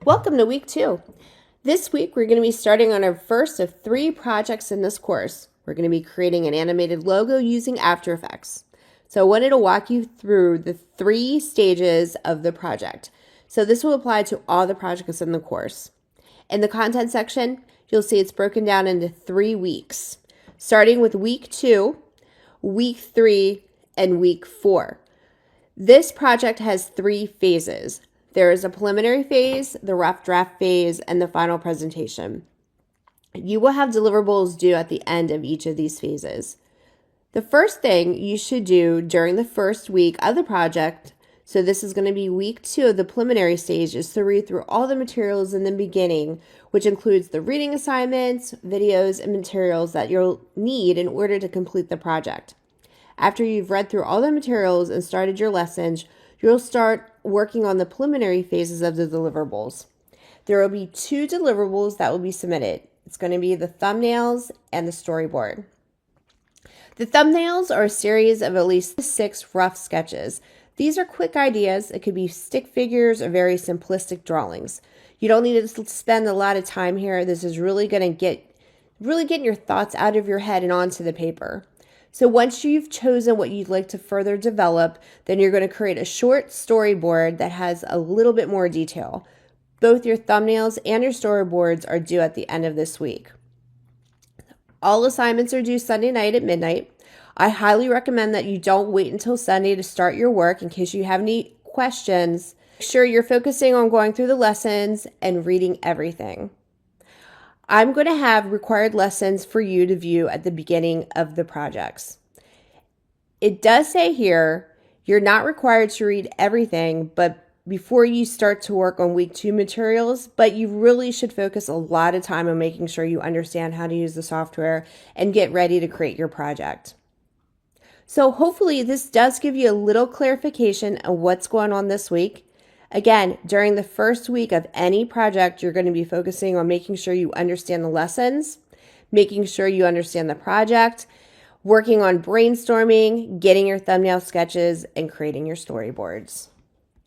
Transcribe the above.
Welcome to week 2. This week we're going to be starting on our first of 3 projects in this course. We're going to be creating an animated logo using After Effects. So I wanted to walk you through the 3 stages of the project. So this will apply to all the projects in the course. In the content section, you'll see it's broken down into 3 weeks, starting with week 2, week 3, and week 4. This project has 3 phases. There is a preliminary phase, the rough draft phase, and the final presentation. You will have deliverables due at the end of each of these phases. The first thing you should do during the first week of the project, so this is going to be week 2 of the preliminary stage, is to read through all the materials in the beginning, which includes the reading assignments, videos, and materials that you'll need in order to complete the project. After you've read through all the materials and started your lessons, you'll start working on the preliminary phases of the deliverables. There will be 2 deliverables that will be submitted. It's going to be the thumbnails and the storyboard. The thumbnails are a series of at least 6 rough sketches. These are quick ideas. It could be stick figures or very simplistic drawings. You don't need to spend a lot of time here. This is really going to getting your thoughts out of your head and onto the paper. So once you've chosen what you'd like to further develop, then you're going to create a short storyboard that has a little bit more detail. Both your thumbnails and your storyboards are due at the end of this week. All assignments are due Sunday night at midnight. I highly recommend that you don't wait until Sunday to start your work in case you have any questions. Make sure you're focusing on going through the lessons and reading everything. I'm going to have required lessons for you to view at the beginning of the projects. It does say here, you're not required to read everything, but before you start to work on week 2 materials, but you really should focus a lot of time on making sure you understand how to use the software and get ready to create your project. So hopefully this does give you a little clarification of what's going on this week. Again, during the first week of any project, you're going to be focusing on making sure you understand the lessons, making sure you understand the project, working on brainstorming, getting your thumbnail sketches, and creating your storyboards.